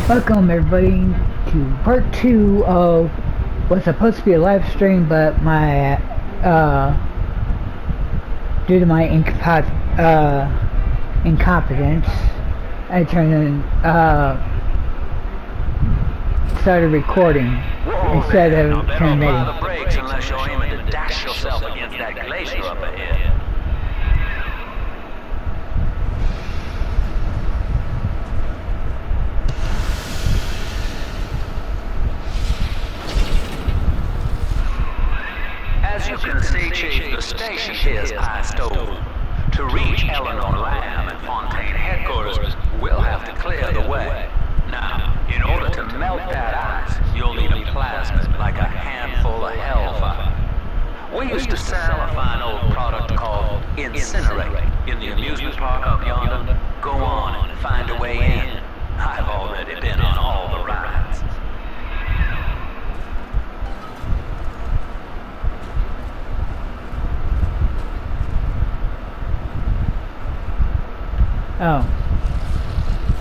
Welcome everybody to part 2 of what's supposed to be a live stream, but my due to my incompetence, I turned in started recording instead of terminating. The brakes unless you're aiming to dash yourself against that glacier up ahead. As you can see, Chief, the station here is ice over. To reach Eleanor Lamb and Fontaine headquarters, we'll have to clear the way. Now, in order to melt that ice, you'll need a plasmid, like a handful of hellfire. We used to sell a fine old product called Incinerate in the amusement park up yonder. Go on and find a way in. I've already been on all the rides. Oh,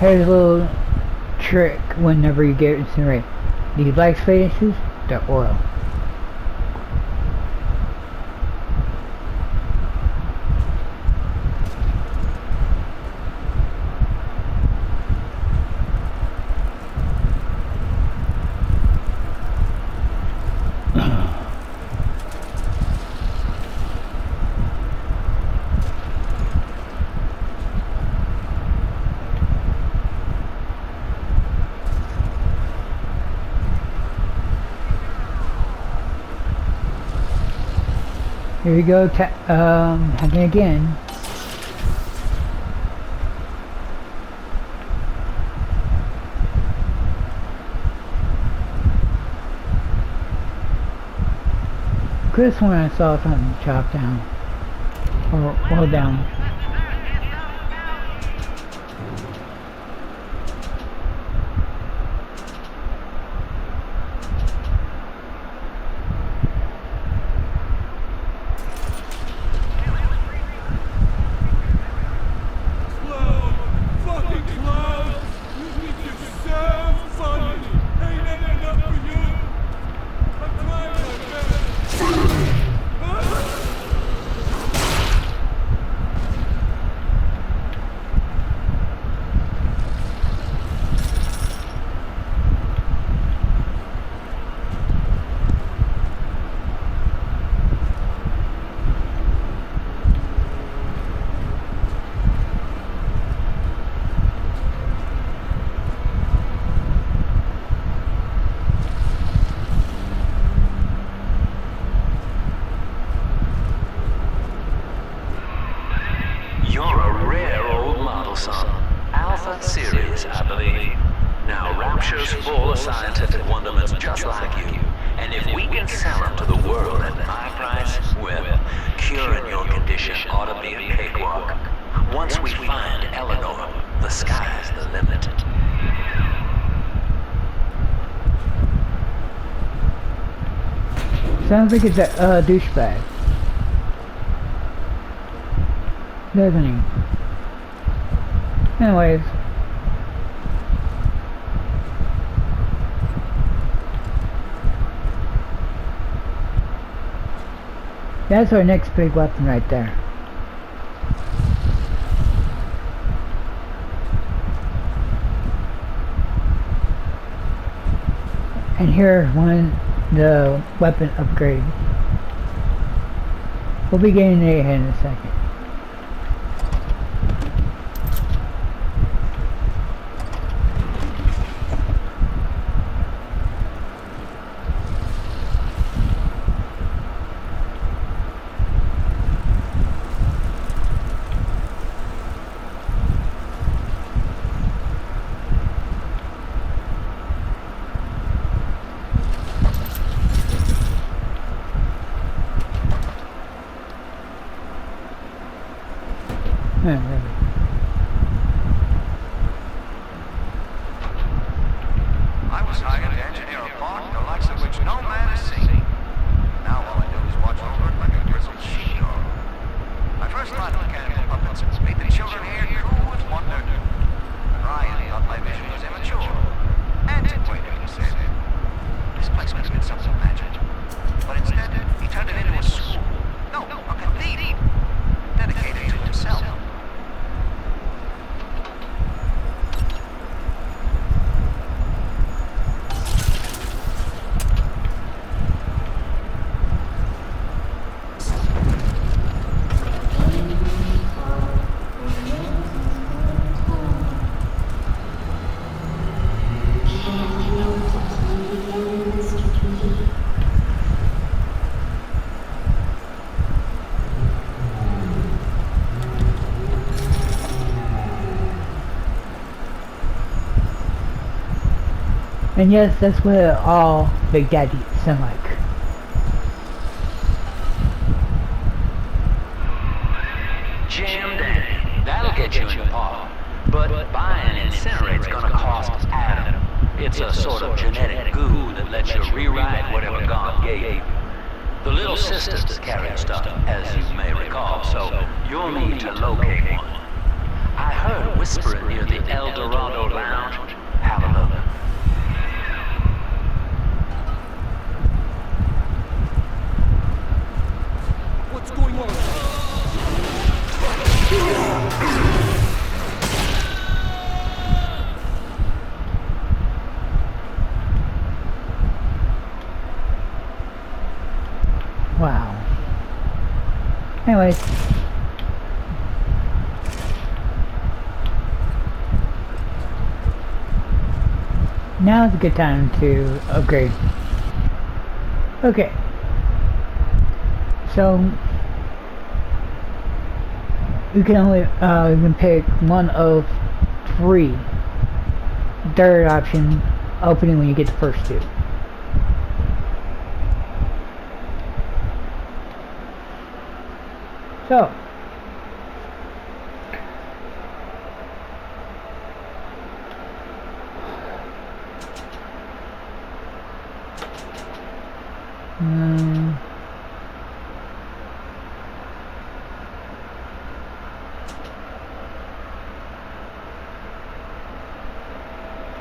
here's a little trick whenever you get incinerated. These black spaces, they're oil. Here we go, again. Chris, when I saw something chopped down, or well down. Sounds like it's a douchebag, doesn't he? Anyways, that's our next big weapon right there. And here's the weapon upgrade. We'll be getting it in a second. I was hired to engineer a part the likes of which no man has seen. Now all I do is watch over it like a grizzled sheepdog. I first thought mechanical puppets. Meet the children here too with wonder. Ryan thought my vision was immature. And yes, that's what all Big Daddy sound like. Jim Dandy, that'll get you in the park. But buying Incinerate's gonna cost Adam. It's a sort of genetic goo that lets you rewrite whatever God gave you. The little sisters carry stuff, as you may recall, so you'll need to locate one. I heard whispering near the El Dorado Lounge. Have a look. What's going on? Wow. Anyways. Now's a good time to upgrade. Okay. So you can only you can pick one of 3. Third option opening when you get the first 2. So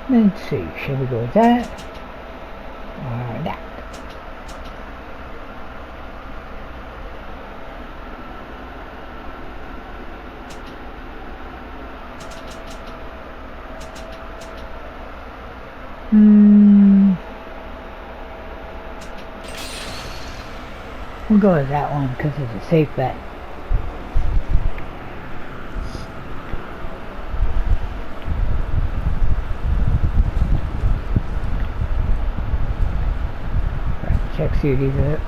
let's see, should we go with that or that? We'll go with that one because it's a safe bet. Right, check see these are.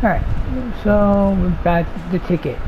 Alright, so we've got the ticket.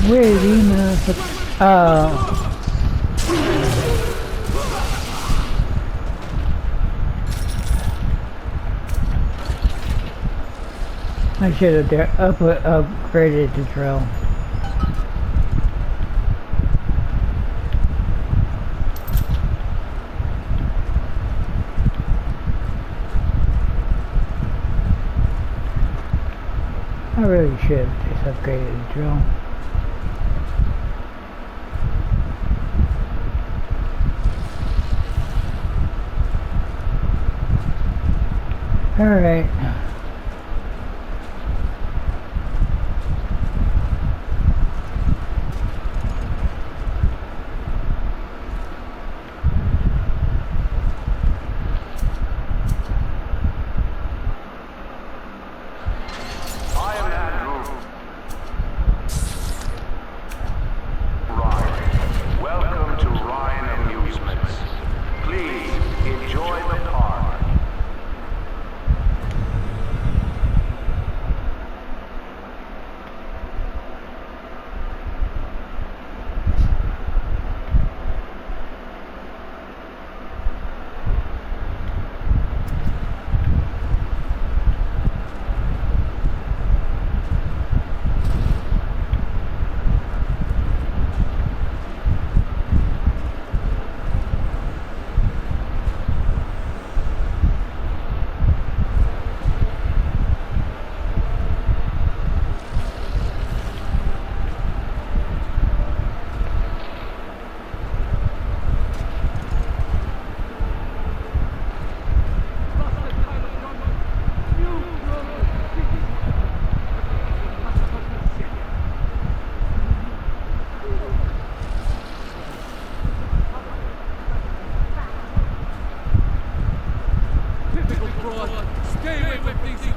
Really, I should have upgraded the drill. I really should have just upgraded the drill. Alright.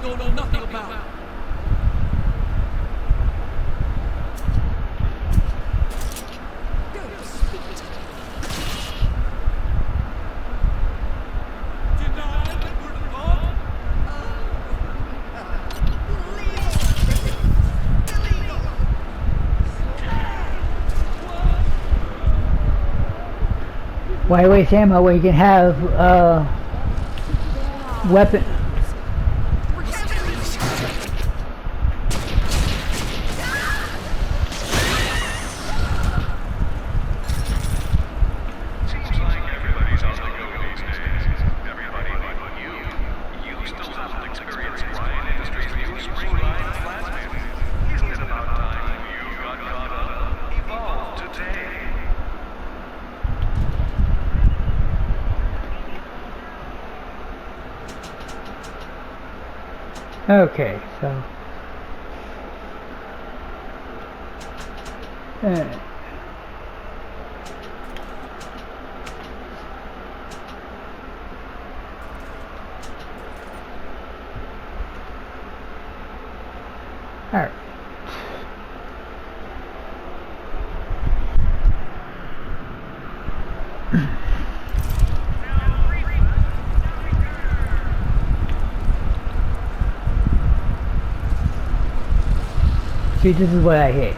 don't know nothing about. Don't speak to me. Deny the word of God? Why waste ammo when you can have weapon? Seems like everybody's on the go these days. Everybody but you. You still haven't experienced Ryan Industries' new spring line of plasmids. Isn't it about time you got caught up? Evolve today. Okay, so alright. See, this is what I hate.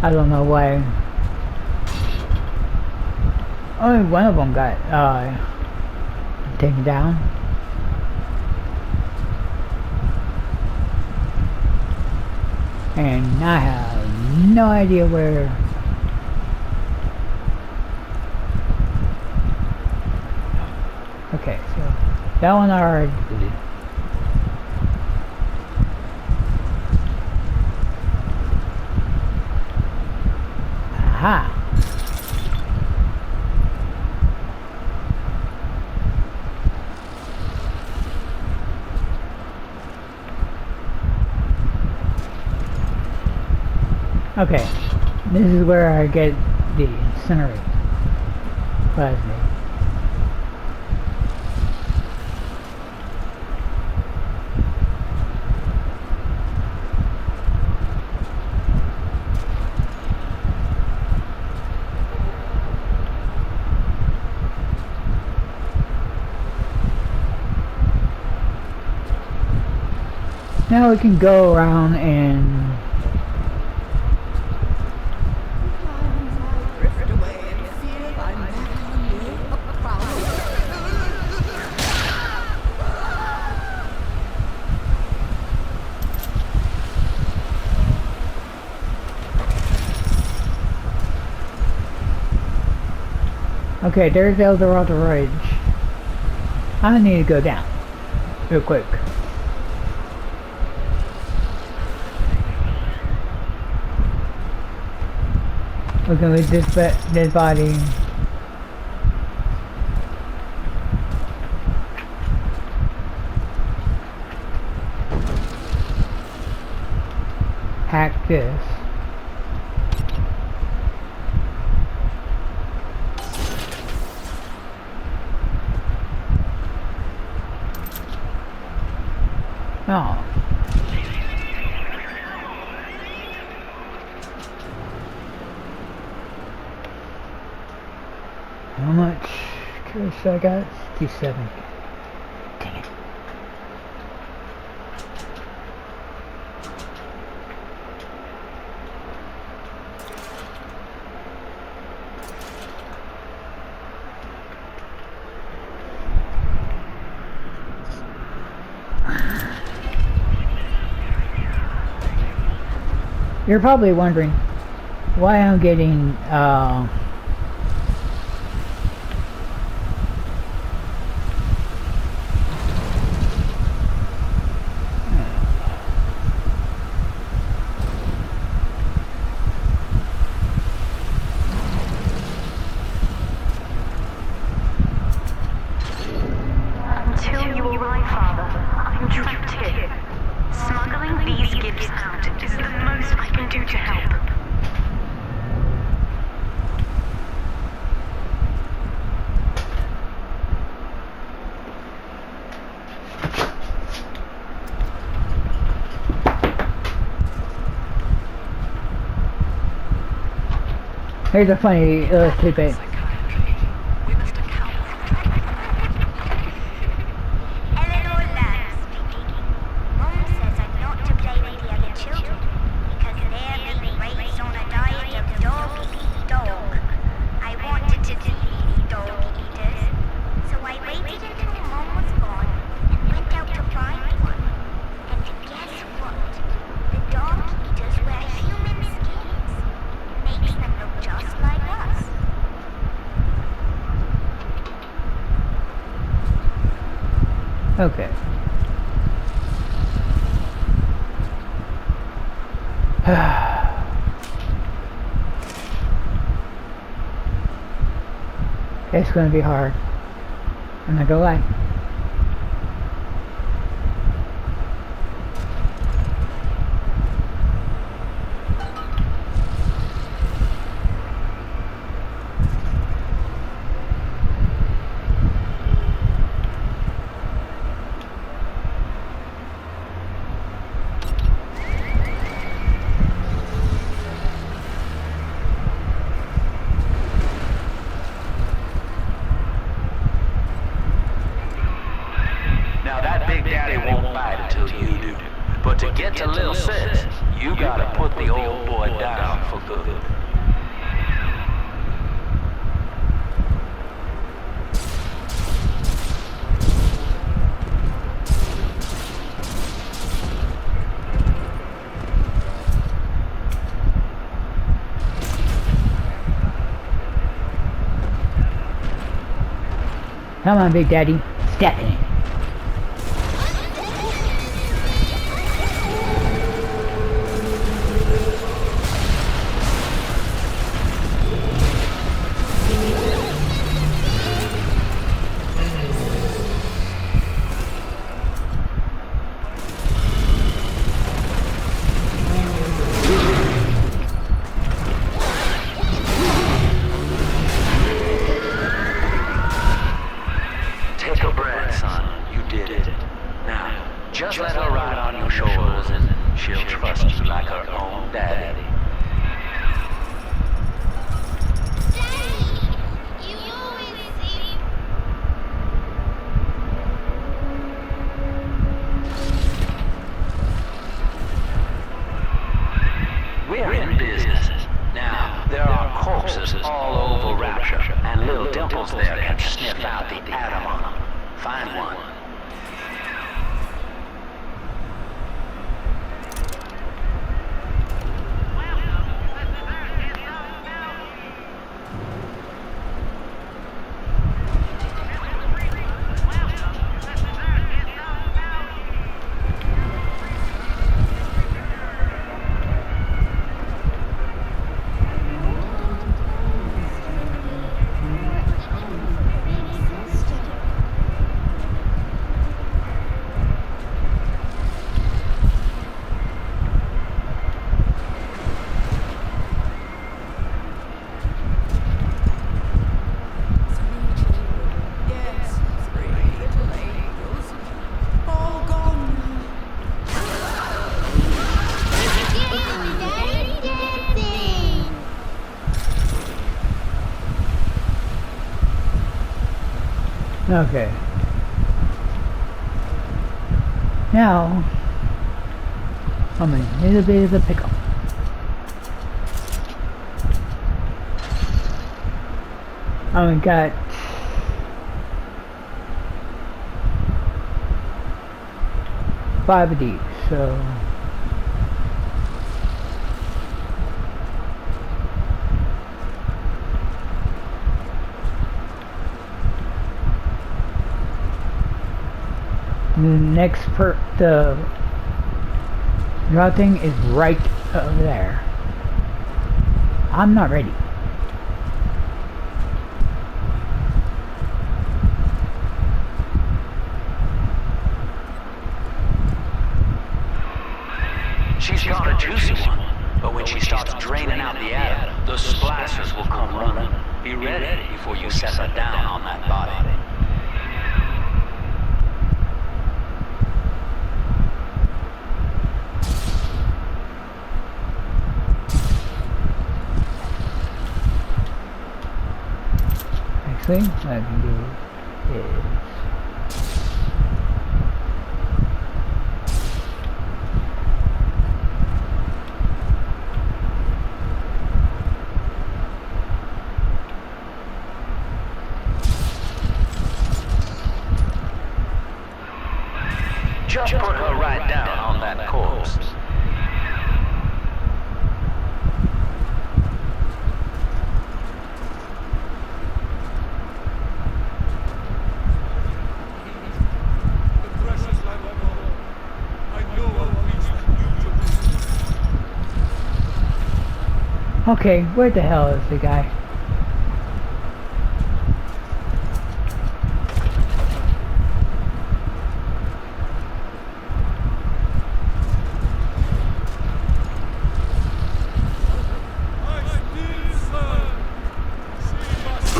I don't know why. Only one of them got taken down. And I have no idea where. Okay, so that one I already did. Aha! Okay, this is where I get the incinerate plasmid. Now we can go around and Drift away and feel I'm back on you. okay, there's El Dorado Ridge. I need to go down real quick. We're gonna leave this dead body. Hack this. Oh. How much cash I got? 57. Dang it. You're probably wondering why I'm getting Until you arrive, Father, I'm trapped here. Smuggling these gifts out is the most I can do to help. Here's a funny tidbit. We must account for Eleanor Lamb speaking. Mom says I'm not to play with the other children because they're being raised on a diet of dog eat dog. I wanted to defeat dog eaters, so I waited until Mom was gone and went out to find one. And guess what? The dog eaters wear human skins. Makes them look just like us. Okay. It's gonna be hard. I'm not gonna lie. Now that big daddy won't bite until you do. But to get to little sis, you gotta put the old boy down for good. Come on, Big Daddy. Step in it. Take a breath, son. You did it. Now, just let her ride on your shoulders and she'll trust you like her own daddy. You always seem... We're in business. Now, there are corpses all over Rapture, and little Dimples there can sniff out the atom on them. Find one. Yes, 3 little angels. All gone now. Okay. Now, I'm in a little bit of a pickle. I only got five of these, so the next the draw thing is right over there. I'm not ready. She's got a juicy one, but when she starts draining out the atom, the splashers will come running. Be ready before you set her down on that body. next thing I can do is Just put her right down on that corpse. The precious lamb of God. I know I'll reach the future. okay, where the hell is the guy? I still serve. She must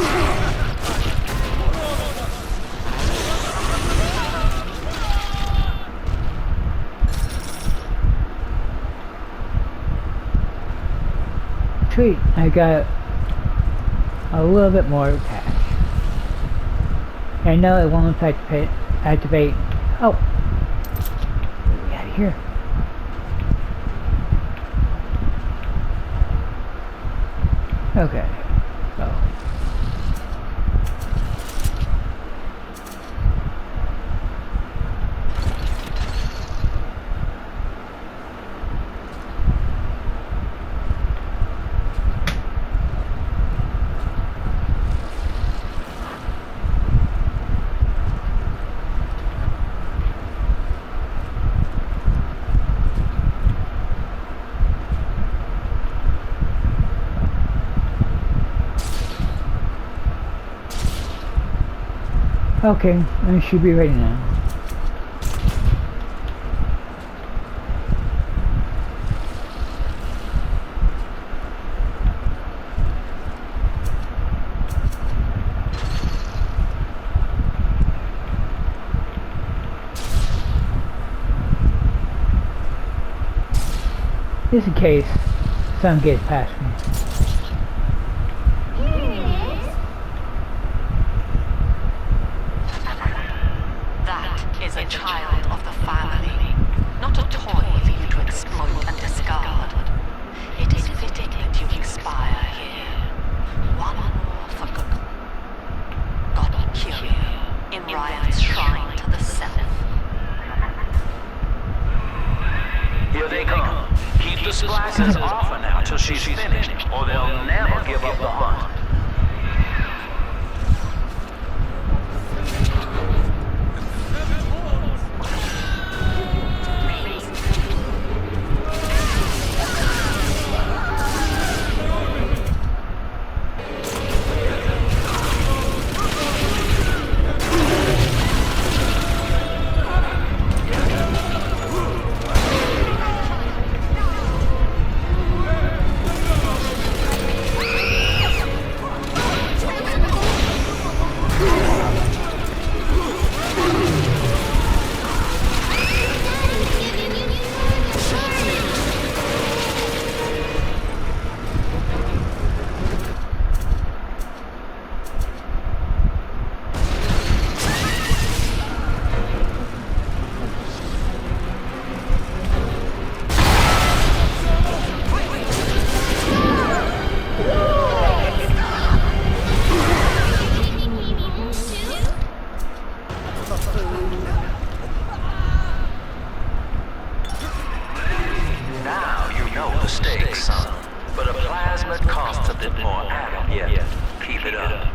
Sweet, I got a little bit more cash. I know it won't activate. Oh, get me out of here. Okay, so. Okay, I should be ready now. Just in case something gets past me. That is a child of the family, not a toy for you to exploit and discard. It is fitting that you expire here. One more for God Curio in Ryan's shrine to the self. Here they come. Keep the splicers off her now till she's finished, or they'll never give up the hunt. Now you know the stakes, son. But a plasma costs a bit more atom yet. Keep it up.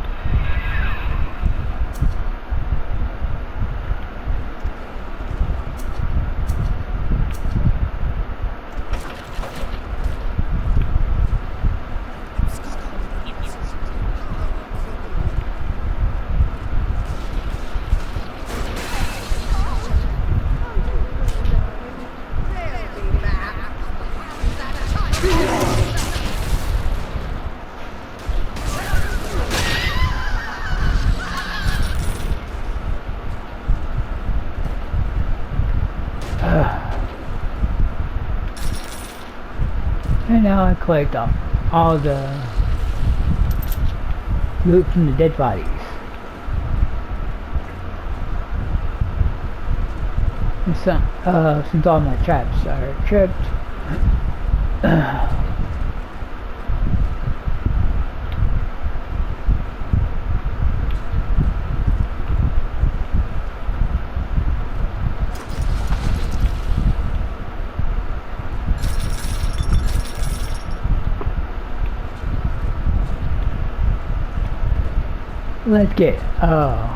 And now I collect all the loot from the dead bodies. Since all my traps are tripped. Let's get, alright.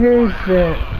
Here's the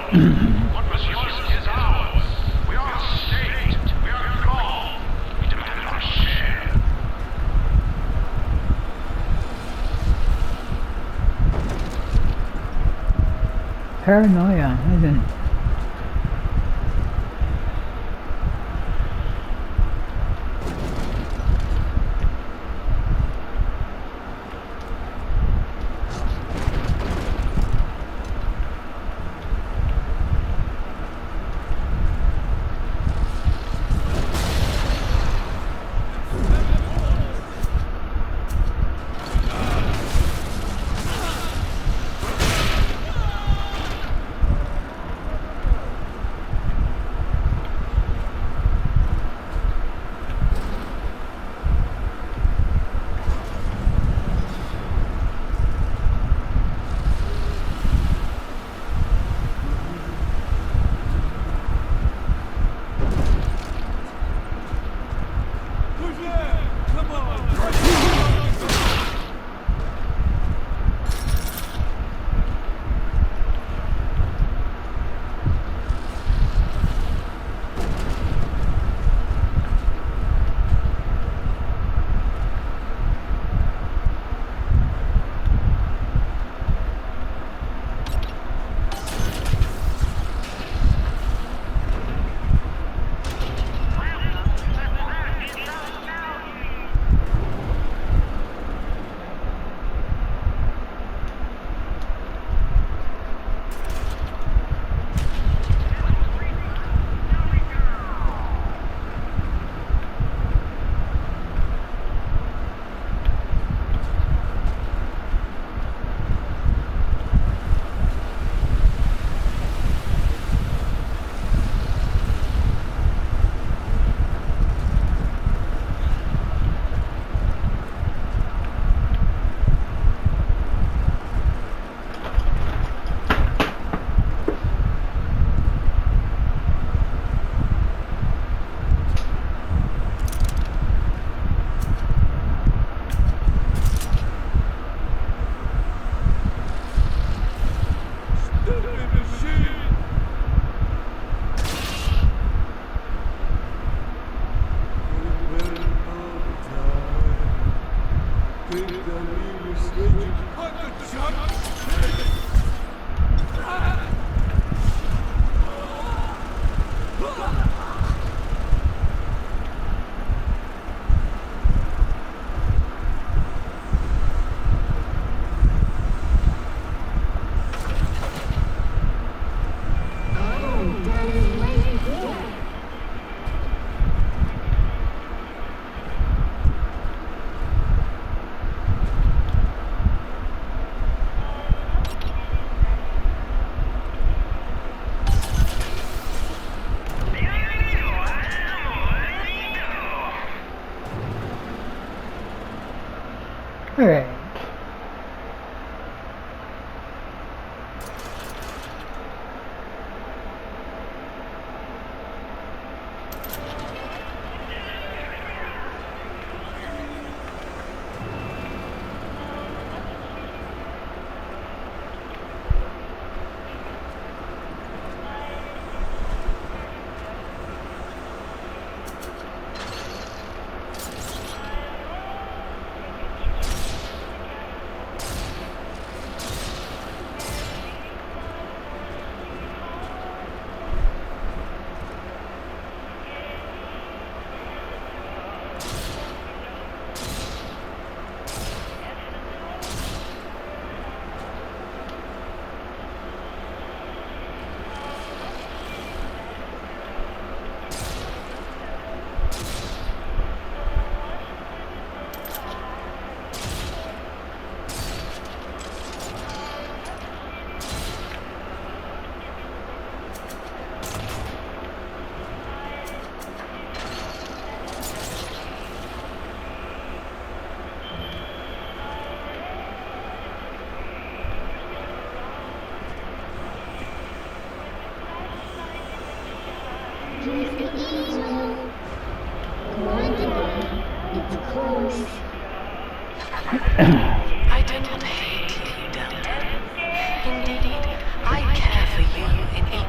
What was yours is ours. We are a state. We are law. We demand our share. Paranoia, isn't it? Who's there? Come on! Alright. I do not hate you, Delta. Indeed, I care for you in a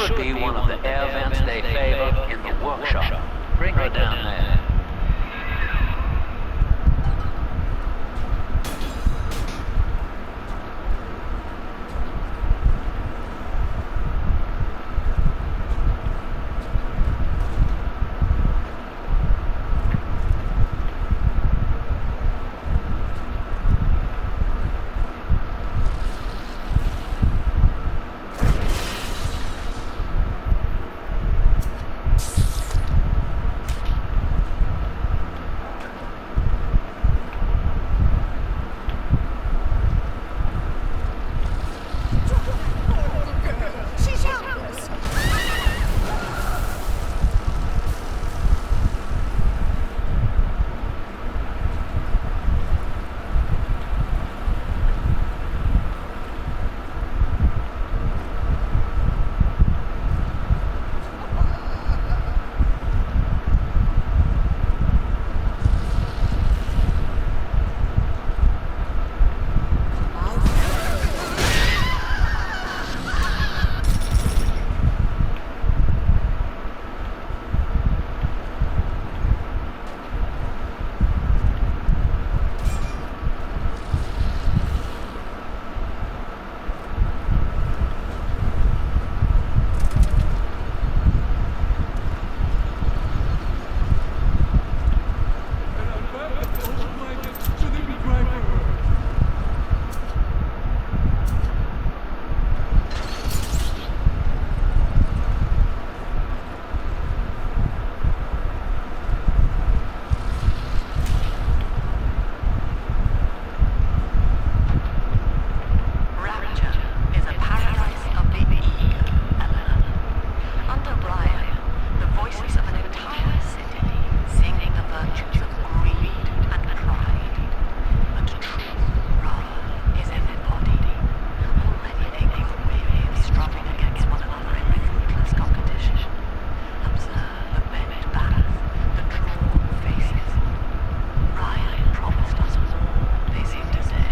should be one of the air vents they favor in the workshop. Bring her down there. She's helpless. Rapture is a paradise of the eager, Eleanor. Under Brian, the voices of an entire city sing the virtues of greed and pride. But true love is embodied. Already they grow weary of struggling against one another in fruitless competition. Observe the bent backs, the drawn faces. Brian promised us more, they seem to say.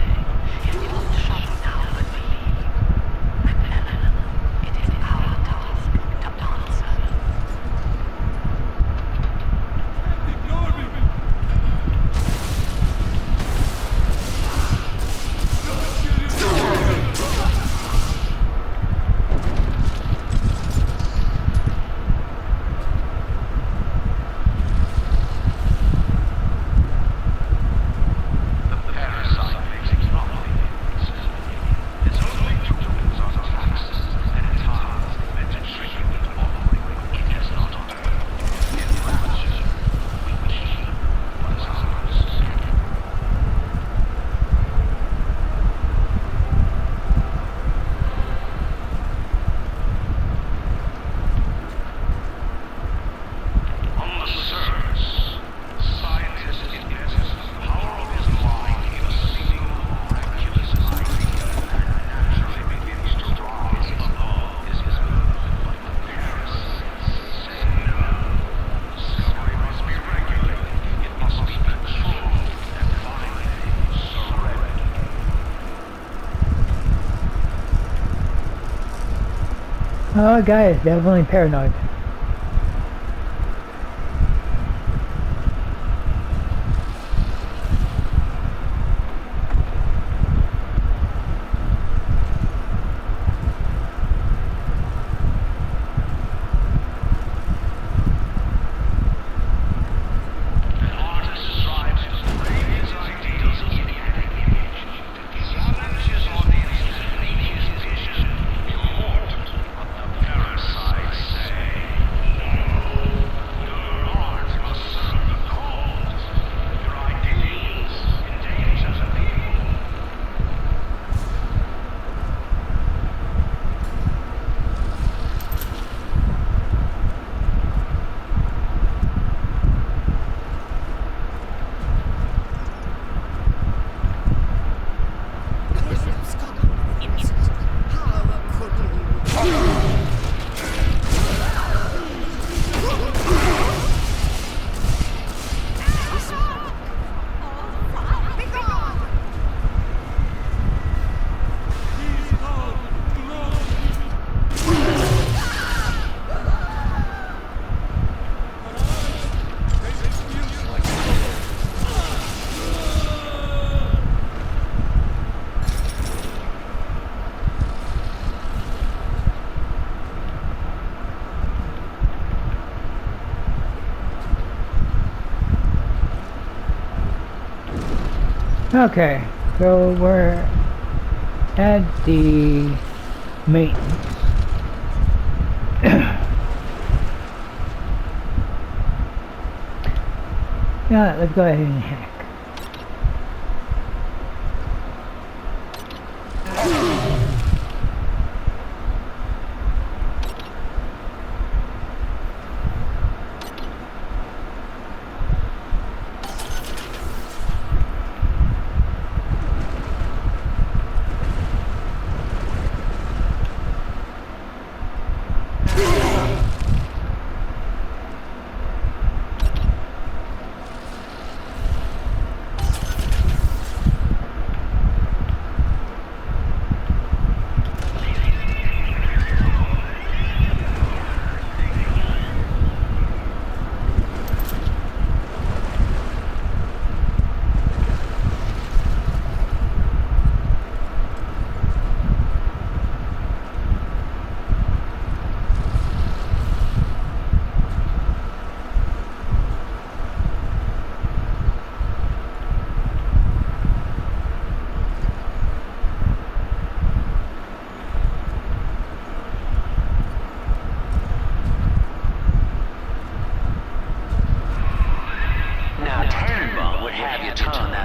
If you want to shut us now, but believe. And Eleanor, it is our task to answer. Ignore me! The parasite makes acknowledgments. Its only tools are taxes and entires meant to trigger the offering it has not earned. In rapture, we keep what is ours. On the surface, scientists invest the power of his mind in a single miraculous idea that naturally begins to rise above his earth. But the parasites say no. Discovery must be regulated. It must be controlled and finally surrendered. Oh, guy is definitely paranoid. An artist strives to frame his ideals in an image. He challenges his audience to make his vision immortal. But the parasites say Okay, so we're at the maintenance. Yeah, let's go ahead and hack.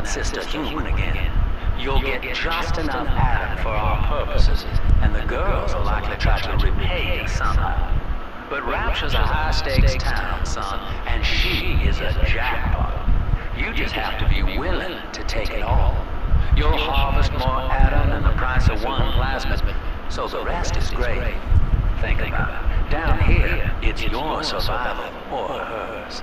Sister human again. You'll get just enough Adam for our purposes, and the girls will likely try to repay you somehow. But Rapture's a high-stakes town, son, and she is a jackpot. You just have to be willing to take it all. You'll harvest more Adam than the price of one plasmid, so the rest is great. Think about it. Down here, it's your survival or hers.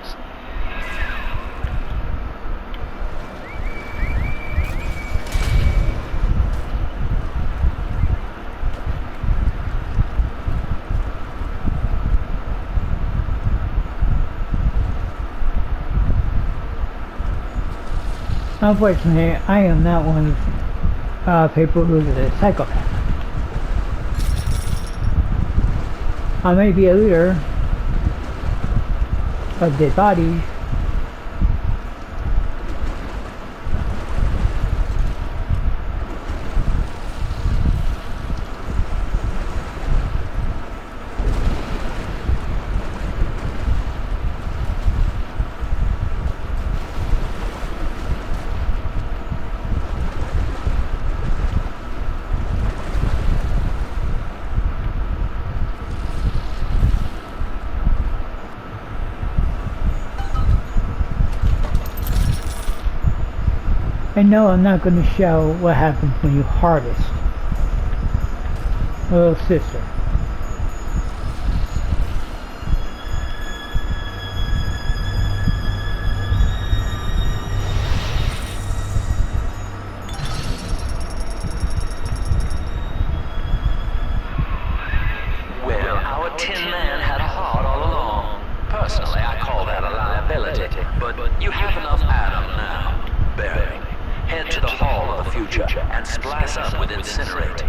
Unfortunately, I am not one of people who's a psychopath. I may be a looter of dead bodies, and no, I'm not going to show what happens when you harvest a little sister. Well, our Tin Man had a heart all along. Personally, I call that a liability, but you have enough Adam now. Barely. Head to the Hall of the Future and splice up with Incinerate.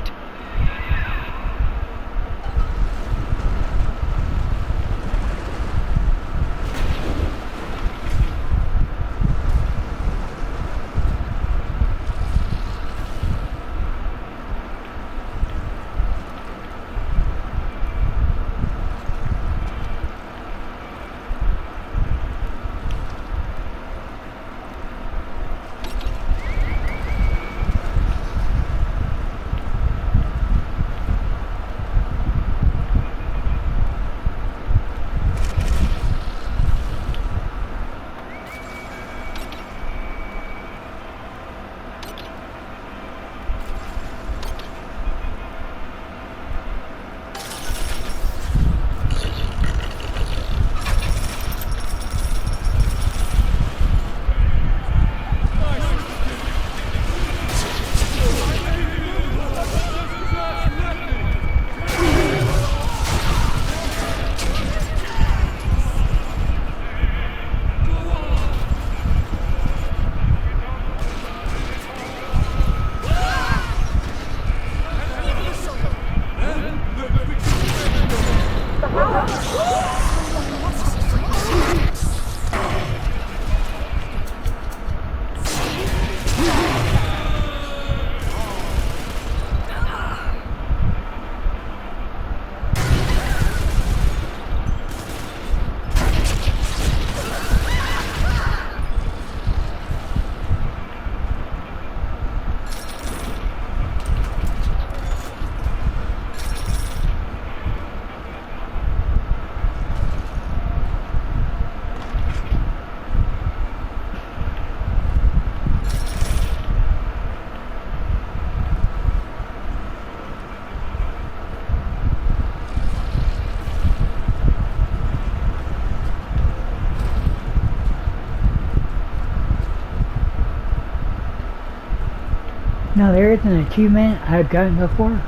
Now there is an achievement I've gotten before.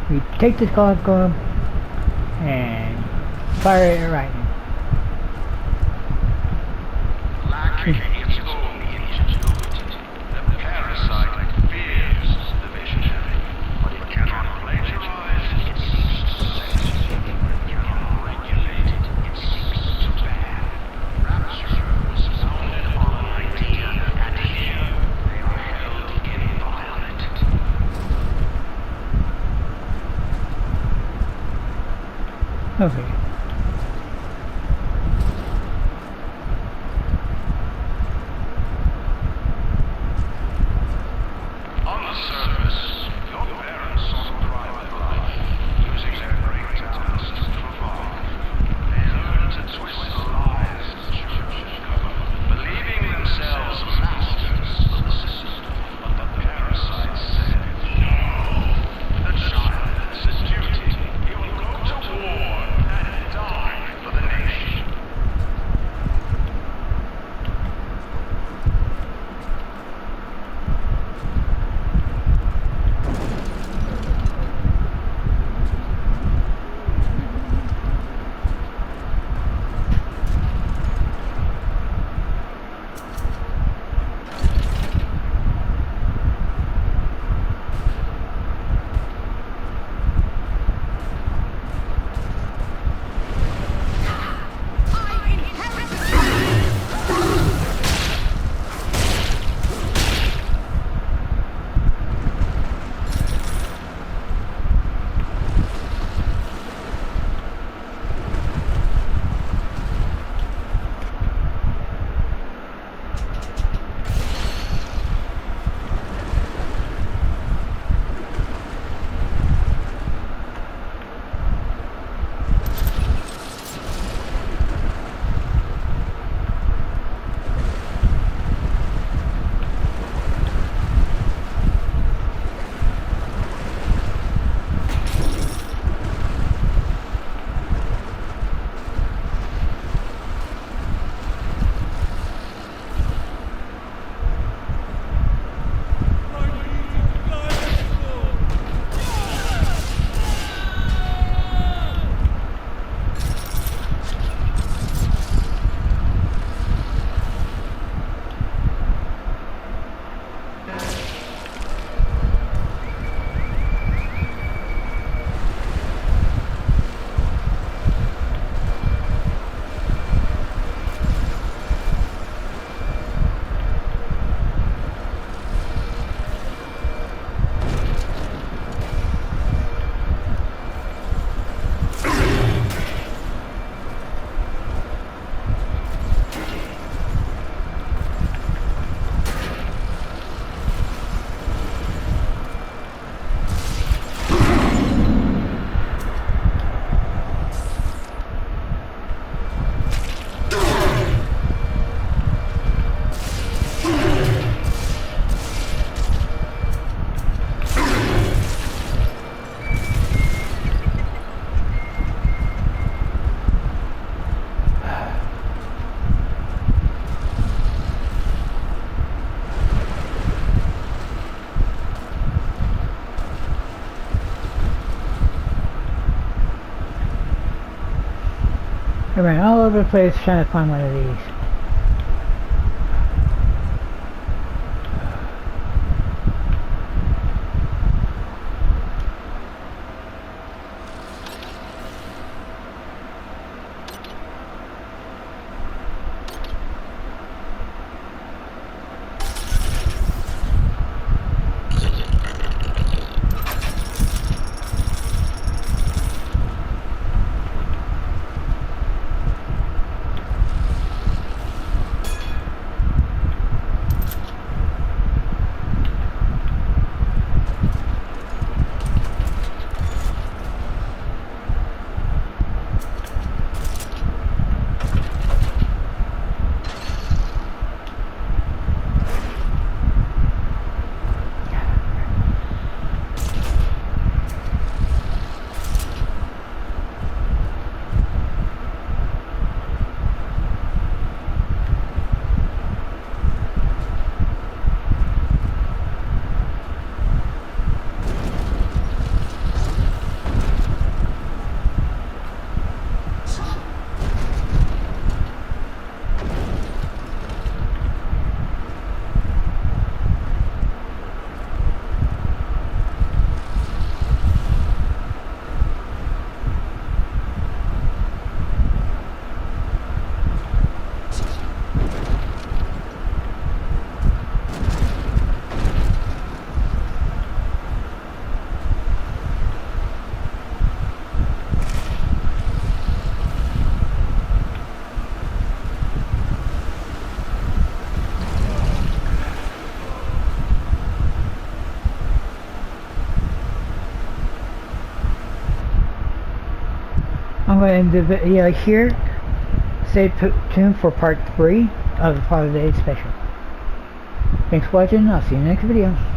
You take this golf club and fire it at lightning. Lacking its own ingenuity, the parasite fears the visionary, but it cannot plagiarize its success. It cannot regulate it, it seeks to ban. Rapture was founded on an idea, and here they are held inviolate. Okay. On the surface, your parents sought a private life, using their great talents to provide. They learned to twist the lies the church had covered, believing themselves masters of the system. But the parasite said, no, the child has a duty. He will go to war and die for the nation. I ran all over the place trying to find one of these. I'm going to end the video here. Stay tuned for part 3 of the Father's Day special. Thanks for watching. I'll see you in the next video.